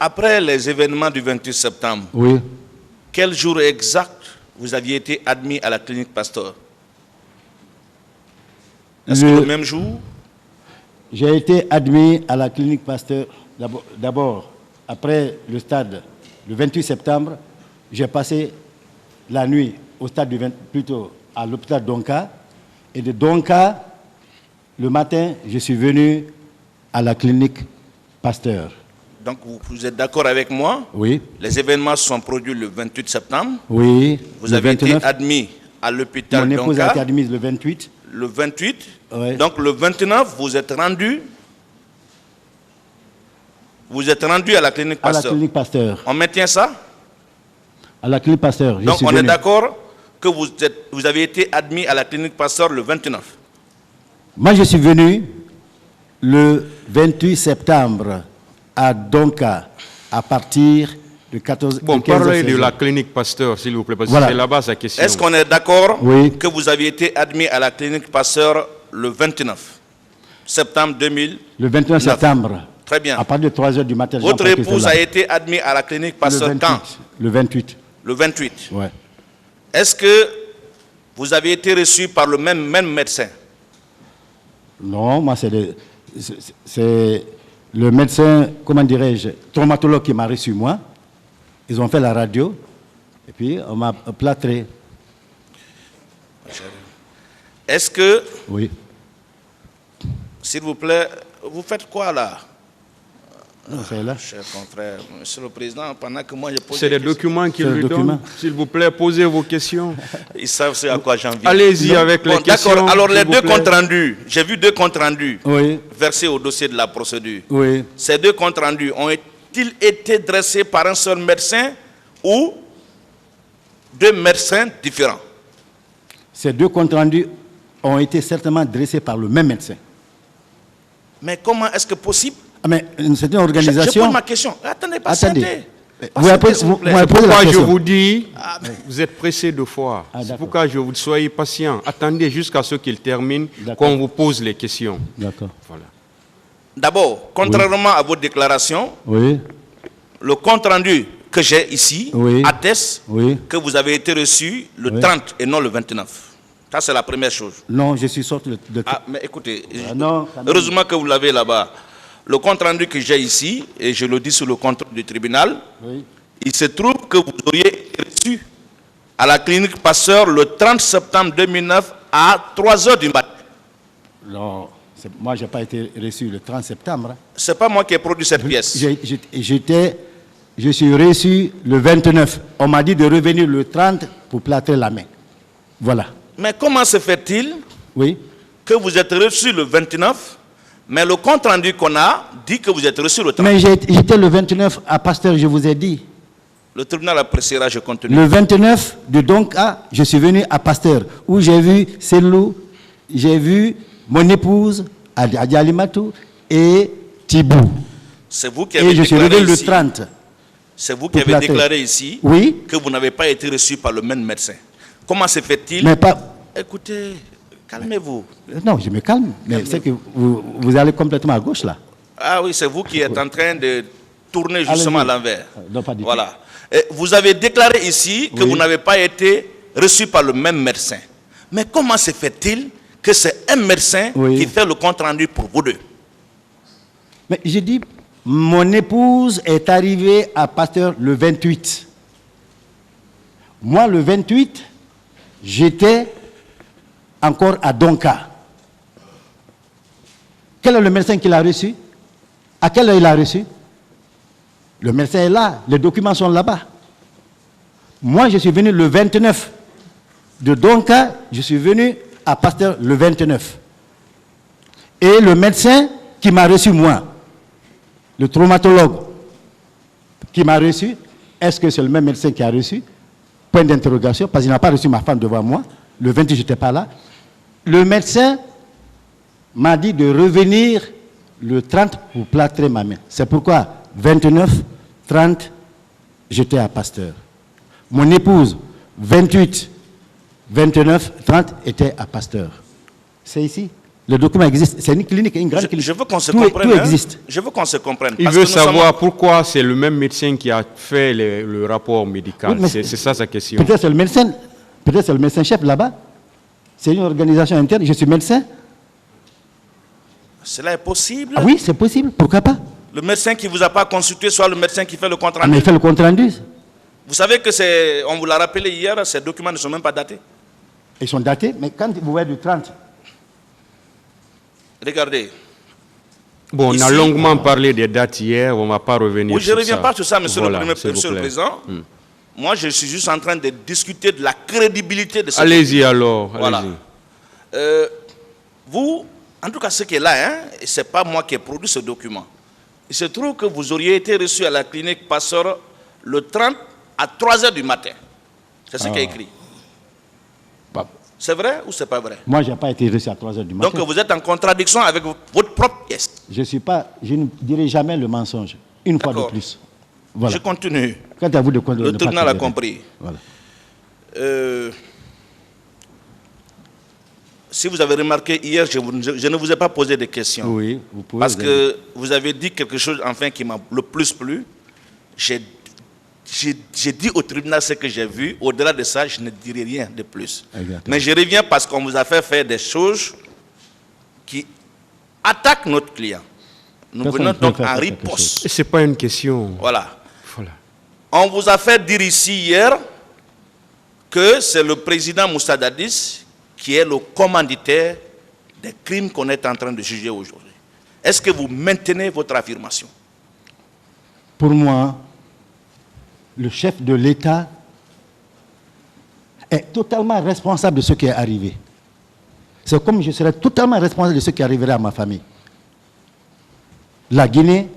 Après les événements du 28 septembre, Oui. quel jour exact vous aviez été admis à la clinique Pasteur? Est-ce que le même jour? J'ai été admis à la clinique Pasteur d'abord, après le stade, le 28 septembre, j'ai passé la nuit au stade plutôt à l'hôpital Donka. Et de Donka, le matin, je suis venu à la clinique Pasteur. Donc vous êtes d'accord avec moi? Oui. Les événements se sont produits le 28 septembre. Oui. Vous avez été admis à l'hôpital Donka. Mon épouse a été admise le 28. Le 28. Oui. Donc le 29, vous êtes rendu à la clinique Pasteur. À la clinique Pasteur. On maintient ça? À la clinique Pasteur. Donc on est d'accord que vous avez été admis à la clinique Pasteur le 29. Moi, je suis venu le 28 septembre à Donka à partir de 14 Bon, parlez de la clinique Pasteur, s'il vous plaît, parce que c'est là-bas sa question. Est-ce qu'on est d'accord Oui. que vous avez été admis à la clinique Pasteur le 29 septembre 2000? Le 29 septembre. Très bien. À partir de 3 h du matin. Votre épouse a été admise à la clinique Pasteur quand? Le 28. Le 28. Ouais. Est-ce que vous avez été reçu par le même médecin? Non, moi c'est le médecin, comment dirais-je, traumatologue qui m'a reçu moi. Ils ont fait la radio et puis on m'a plâtré. Est-ce que, oui, s'il vous plaît, vous faites quoi là? Non, c'est là. Cher confrère, monsieur le président, pendant que moi je pose c'est des documents qu'il lui donne. S'il vous plaît, posez vos questions. Ils savent ce à quoi j'en viens. Allez-y avec les questions. D'accord, alors les deux comptes rendus, j'ai vu deux comptes rendus versés au dossier de la procédure. Oui. Ces deux comptes rendus ont-ils été dressés par un seul médecin ou deux médecins différents? Ces deux comptes rendus ont été certainement dressés par le même médecin. Mais comment est-ce que possible? Mais c'est une organisation. Je pose ma question. Attendez, patientez. Pourquoi je vous dis, vous êtes pressé de fois. C'est pourquoi je vous dis, soyez patient. Attendez jusqu'à ce qu'il termine, qu'on vous pose les questions. D'accord. Voilà. D'abord, contrairement à votre déclaration, le compte rendu que j'ai ici atteste que vous avez été reçu le 30 et non le 29. Ça, c'est la première chose. Non, je suis sorti de... Ah, mais écoutez, heureusement que vous l'avez là-bas. Le compte rendu que j'ai ici, et je le dis sous le contrôle du tribunal, il se trouve que vous auriez été reçu à la clinique Pasteur le 30 septembre 2009 à 3 h du matin. Non, moi je n'ai pas été reçu le 30 septembre. Ce n'est pas moi qui ai produit cette pièce. Je suis reçu le 29. On m'a dit de revenir le 30 pour plâtrer la main. Voilà. Mais comment se fait-il que vous êtes reçu le 29, mais le compte rendu qu'on a dit que vous êtes reçu le 30? Mais j'étais le 29 à Pasteur, je vous ai dit. Le tribunal appréciera, je continue. Le 29 de Donka, je suis venu à Pasteur, où j'ai vu Selou, j'ai vu mon épouse, Adi Alimatou, et Thibou. C'est vous qui avez je suis déclaré revenu ici, le 30. C'est vous qui avez déclaré ici que vous n'avez pas été reçu par le même médecin. Comment se fait-il? Mais pas... Écoutez, calmez-vous. Non, je me calme. Mais c'est que vous allez complètement à gauche, là. Ah oui, c'est vous qui êtes en train de tourner justement à l'envers. Voilà. Et vous avez déclaré ici que vous n'avez pas été reçu par le même médecin. Mais comment se fait-il que c'est un médecin qui fait le compte rendu pour vous deux? Mais j'ai dit, mon épouse est arrivée à Pasteur le 28. Moi, le 28, j'étais encore à Donka. Quel est le médecin qui l'a reçu? À quelle heure il l'a reçu? Le médecin est là, les documents sont là-bas. Moi, je suis venu le 29. De Donka, je suis venu à Pasteur le 29. Et le médecin qui m'a reçu, moi, le traumatologue qui m'a reçu, est-ce que c'est le même médecin qui a reçu? Point d'interrogation, parce qu'il n'a pas reçu ma femme devant moi. Le 28, je n'étais pas là. Le médecin m'a dit de revenir le 30 pour plâtrer ma main. C'est pourquoi 29, 30, j'étais à Pasteur. Mon épouse, 28, 29, 30, était à Pasteur. C'est ici. Le document existe. C'est une clinique, une grande clinique. Je veux qu'on se comprenne. Tout existe. Je veux qu'on se comprenne. Il veut savoir pourquoi c'est le même médecin qui a fait le rapport médical. Oui, c'est ça sa question. Peut-être c'est le médecin. Peut-être c'est le médecin-chef là-bas. C'est une organisation interne. Je suis médecin. Cela est possible. Ah oui, c'est possible. Pourquoi pas? Le médecin qui ne vous a pas consulté, soit le médecin qui fait le compte rendu. Ah, mais il fait le compte rendu. Vous savez que c'est, on vous l'a rappelé hier, ces documents ne sont même pas datés. Ils sont datés, mais quand vous voyez du 30. Regardez. Bon, on a longuement parlé des dates hier, on ne va pas revenir sur ça. Oui, je ne reviens pas sur ça, monsieur le Président. Moi, je suis juste en train de discuter de la crédibilité de ce document. Allez-y alors. Voilà. Vous, en tout cas, ce qui est là, hein, ce n'est pas moi qui ai produit ce document. Il se trouve que vous auriez été reçu à la clinique Passeur le 30 à 3 h du matin. C'est ce qui est écrit. C'est vrai ou c'est pas vrai? Moi, je n'ai pas été reçu à 3 h du matin. Donc vous êtes en contradiction avec votre propre pièce. Je ne dirai jamais le mensonge. Une fois de plus. Voilà. Je continue. Quant à vous de le tribunal a compris. Voilà. Si vous avez remarqué hier, je ne vous ai pas posé de questions. Oui, vous pouvez. Parce que vous avez dit quelque chose enfin qui m'a le plus plu. J'ai dit au tribunal ce que j'ai vu. Au-delà de ça, je ne dirai rien de plus. Exactement. Mais je reviens parce qu'on vous a fait faire des choses qui attaquent notre client. Nous venons donc en riposte. Ce n'est pas une question. Voilà. On vous a fait dire ici hier que c'est le président Moussa Dadis qui est le commanditaire des crimes qu'on est en train de juger aujourd'hui. Est-ce que vous maintenez votre affirmation? Pour moi, le chef de l'État est totalement responsable de ce qui est arrivé. C'est comme je serais totalement responsable de ce qui arriverait à ma famille. La Guinée,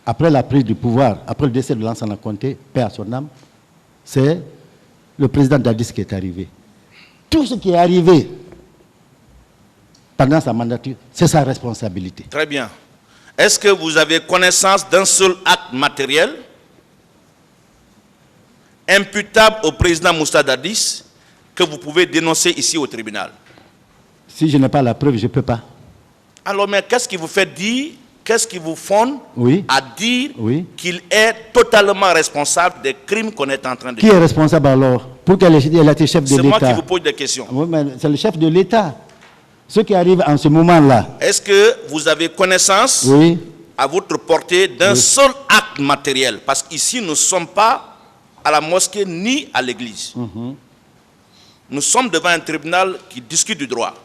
après la prise du pouvoir, après le décès de Lansana Conté, paix à son âme, c'est le président Dadis qui est arrivé. Tout ce qui est arrivé pendant sa mandature, c'est sa responsabilité. Très bien. Est-ce que vous avez connaissance d'un seul acte matériel imputable au président Moussa Dadis que vous pouvez dénoncer ici au tribunal? Si je n'ai pas la preuve, je ne peux pas. Alors, mais qu'est-ce qui vous fait dire, qu'est-ce qui vous fonde à dire qu'il est totalement responsable des crimes qu'on est en train de faire? Qui est responsable alors? Pour qu'elle ait été chef de l'État. C'est moi qui vous pose des questions. Oui, mais c'est le chef de l'État. Ce qui arrive en ce moment-là. Est-ce que vous avez connaissance à votre portée d'un seul acte matériel? Parce qu'ici, nous ne sommes pas à la mosquée ni à l'église. Nous sommes devant un tribunal qui discute du droit.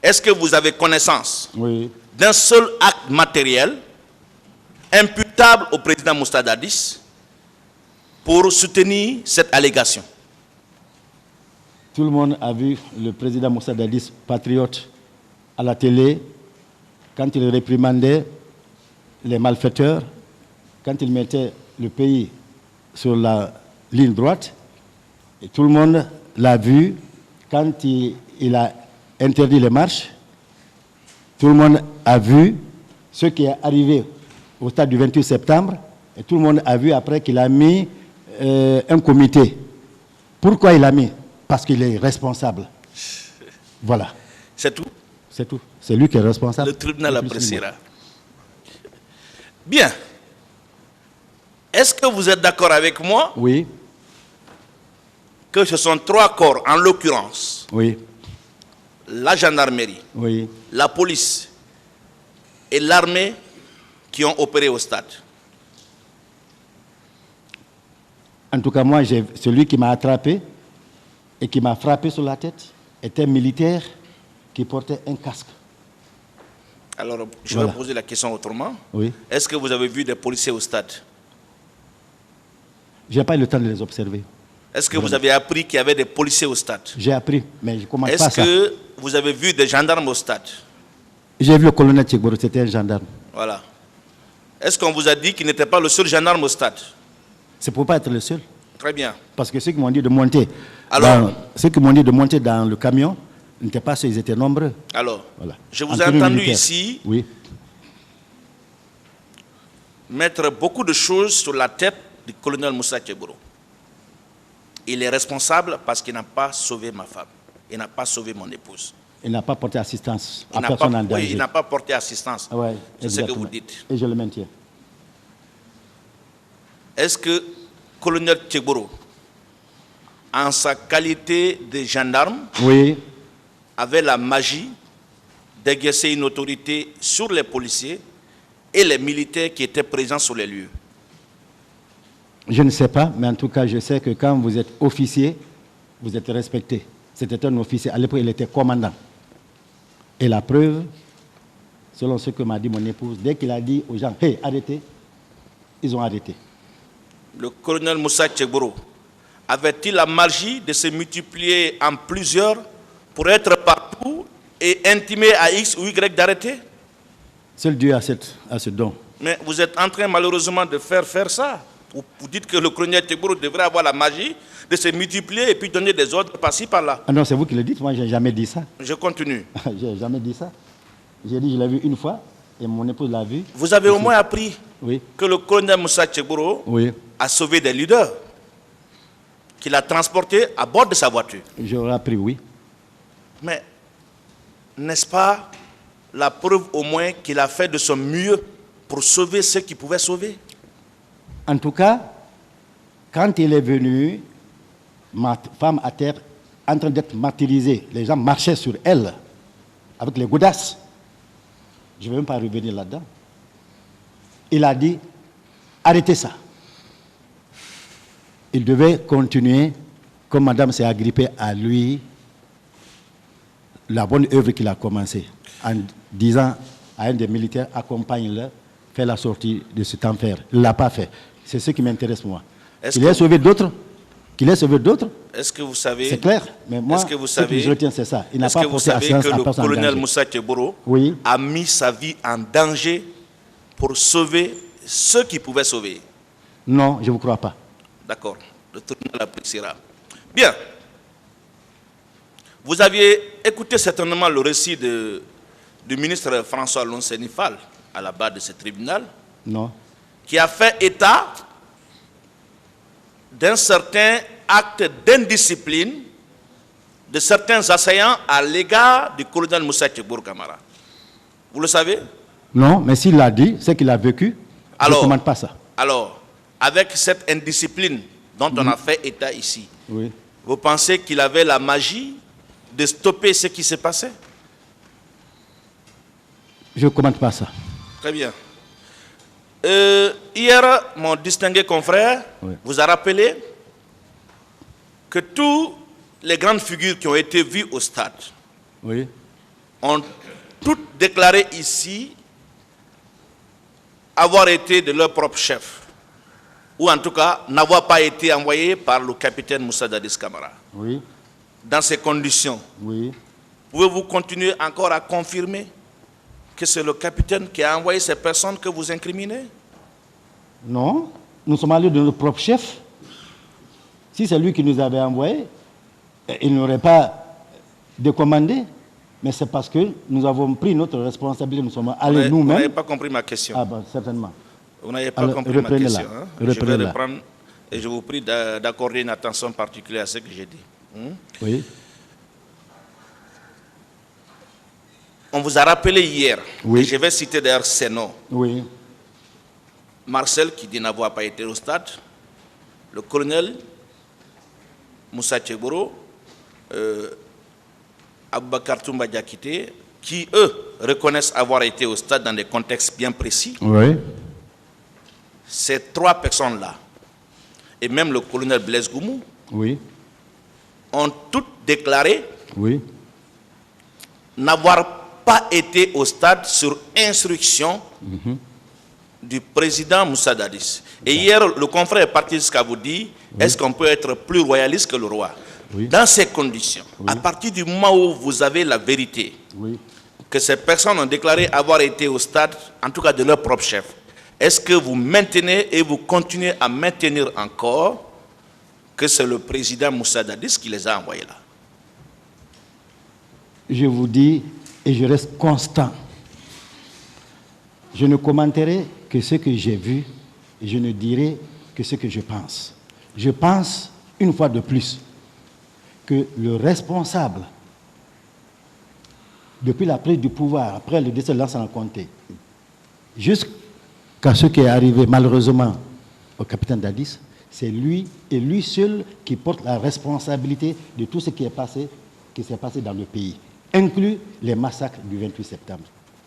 Est-ce que vous avez connaissance d'un seul acte matériel imputable au président Moussa Dadis pour soutenir cette allégation? Tout le monde a vu le président Moussa Dadis, patriote, à la télé, quand il réprimandait les malfaiteurs, quand il mettait le pays sur la ligne droite. Et tout le monde l'a vu quand il a interdit les marches. Tout le monde a vu ce qui est arrivé au stade du 28 septembre. Et tout le monde a vu après qu'il a mis un comité. Pourquoi il a mis? Parce qu'il est responsable. Voilà. C'est tout? C'est tout. C'est lui qui est responsable. Le tribunal appréciera. Bien. Est-ce que vous êtes d'accord avec moi? Oui. Que ce sont 3 corps, en l'occurrence. Oui. La gendarmerie, la police et l'armée qui ont opéré au stade. En tout cas, moi, celui qui m'a attrapé et qui m'a frappé sur la tête était un militaire qui portait un casque. Alors, je vais poser la question autrement. Est-ce que vous avez vu des policiers au stade? Je n'ai pas eu le temps de les observer. Est-ce que vous avez appris qu'il y avait des policiers au stade? J'ai appris, mais je ne commence pas ça. Est-ce que vous avez vu des gendarmes au stade? J'ai vu le colonel Tchegboro, c'était un gendarme. Voilà. Est-ce qu'on vous a dit qu'il n'était pas le seul gendarme au stade? C'est pour ne pas être le seul. Très bien. Parce que ceux qui m'ont dit de monter, dans le camion n'étaient pas ceux, ils étaient nombreux. Alors, je vous ai entendu ici mettre beaucoup de choses sur la tête du colonel Moussa Tchegboro. Il est responsable parce qu'il n'a pas sauvé ma femme. Il n'a pas sauvé mon épouse. Il n'a pas porté assistance à personne en danger. Oui, il n'a pas porté assistance. Ouais, c'est ce que vous dites. Et je le maintiens. Est-ce que colonel Tchegboro, en sa qualité de gendarme, oui, avait la magie d'exercer une autorité sur les policiers et les militaires qui étaient présents sur les lieux? Je ne sais pas, mais en tout cas, je sais que quand vous êtes officier, vous êtes respecté. C'était un officier. À l'époque, il était commandant. Et la preuve, selon ce que m'a dit mon épouse, dès qu'il a dit aux gens, « Hey, arrêtez », ils ont arrêté. Le colonel Moussa Tchegboro avait-il la magie de se multiplier en plusieurs pour être partout et intimer à X ou Y d'arrêter? Seul Dieu a ce don. Mais vous êtes en train malheureusement de faire ça. Vous dites que le colonel Tchegboro devrait avoir la magie de se multiplier et puis donner des ordres par-ci, par-là. Ah non, c'est vous qui le dites, moi je n'ai jamais dit ça. Je continue. Je n'ai jamais dit ça. J'ai dit, je l'ai vu une fois et mon épouse l'a vu. Vous avez au moins appris oui, que le colonel Moussa Tchegboro oui, a sauvé des leaders, qu'il a transportés à bord de sa voiture. J'aurais appris, oui. Mais n'est-ce pas la preuve au moins qu'il a fait de son mieux pour sauver ceux qu'il pouvait sauver? En tout cas, quand il est venu, ma femme à terre, en train d'être martyrisée, les gens marchaient sur elle avec les godasses. Je ne vais même pas revenir là-dedans. Il a dit, arrêtez ça. Il devait continuer, comme madame s'est agrippée à lui, la bonne œuvre qu'il a commencée, en disant à un des militaires, accompagne-le, fais la sortie de cet enfer. Il ne l'a pas fait. C'est ce qui m'intéresse, moi. Qu'il ait sauvé d'autres, est-ce que vous savez, c'est clair, mais moi, ce que je retiens, c'est ça. Il n'a pas porté assistance à personne. Est-ce que vous savez que le colonel Moussa Tchegboro oui, a mis sa vie en danger pour sauver ceux qui pouvaient sauver? Non, je ne vous crois pas. D'accord, le tribunal appréciera. Bien. Vous aviez écouté certainement le récit du ministre François Lonsenifal à la barre de ce tribunal. Non. Qui a fait état d'un certain acte d'indiscipline de certains assaillants à l'égard du colonel Moussa Tchegboro Camara. Vous le savez? Non, mais s'il l'a dit, c'est qu'il a vécu. Je ne commande pas ça. Alors, avec cette indiscipline dont on a fait état ici, oui, vous pensez qu'il avait la magie de stopper ce qui s'est passé? Je ne commande pas ça. Très bien. Hier, mon distingué confrère oui, vous a rappelé que toutes les grandes figures qui ont été vues au stade oui, ont toutes déclaré ici avoir été de leur propre chef, ou en tout cas n'avoir pas été envoyés par le capitaine Moussa Dadis Camara. oui. Dans ces conditions, Oui. Pouvez-vous continuer encore à confirmer que c'est le capitaine qui a envoyé ces personnes que vous incriminez? Non, nous sommes allés de notre propre chef. Si c'est lui qui nous avait envoyés, il n'aurait pas décommandé. Mais c'est parce que nous avons pris notre responsabilité, nous sommes allés nous-mêmes. Vous n'avez pas compris ma question. Ah ben, certainement. Vous n'avez pas compris ma question. Hein? Je vais reprendre et je vous prie d'accorder une attention particulière à ce que j'ai dit. Oui. On vous a rappelé hier, oui, et je vais citer d'ailleurs ces noms. Oui. Marcel, qui dit n'avoir pas été au stade, le colonel Moussa Tchegboro, Aboubakar Toumba Diakité, qui eux reconnaissent avoir été au stade dans des contextes bien précis. Oui. Ces trois personnes-là, et même le colonel Blaise Goumou, oui, ont toutes déclaré oui, n'avoir pas été au stade sur instruction du président Moussa Dadis. Et hier, le confrère est parti jusqu'à vous dire, est-ce qu'on peut être plus royaliste que le roi? Oui. Dans ces conditions, à partir du moment où vous avez la vérité, que ces personnes ont déclaré avoir été au stade, en tout cas de leur propre chef, est-ce que vous maintenez et vous continuez à maintenir encore que c'est le président Moussa Dadis qui les a envoyés là? Je vous dis, et je reste constant, je ne commenterai que ce que j'ai vu, et je ne dirai que ce que je pense. Je pense, une fois de plus, que le responsable depuis la prise du pouvoir, après le décès de Lansana Conté, jusqu'à ce qui est arrivé malheureusement au capitaine Dadis, c'est lui et lui seul qui porte la responsabilité de tout ce qui s'est passé dans le pays, inclus les massacres du 28 septembre.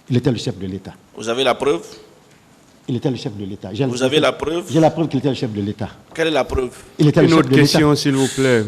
Il était le chef de l'État. Vous avez la preuve? Il était le chef de l'État. Vous avez la preuve? J'ai la preuve qu'il était le chef de l'État. Quelle est la preuve? Il était Une le chef autre de l'État. question, s'il vous plaît.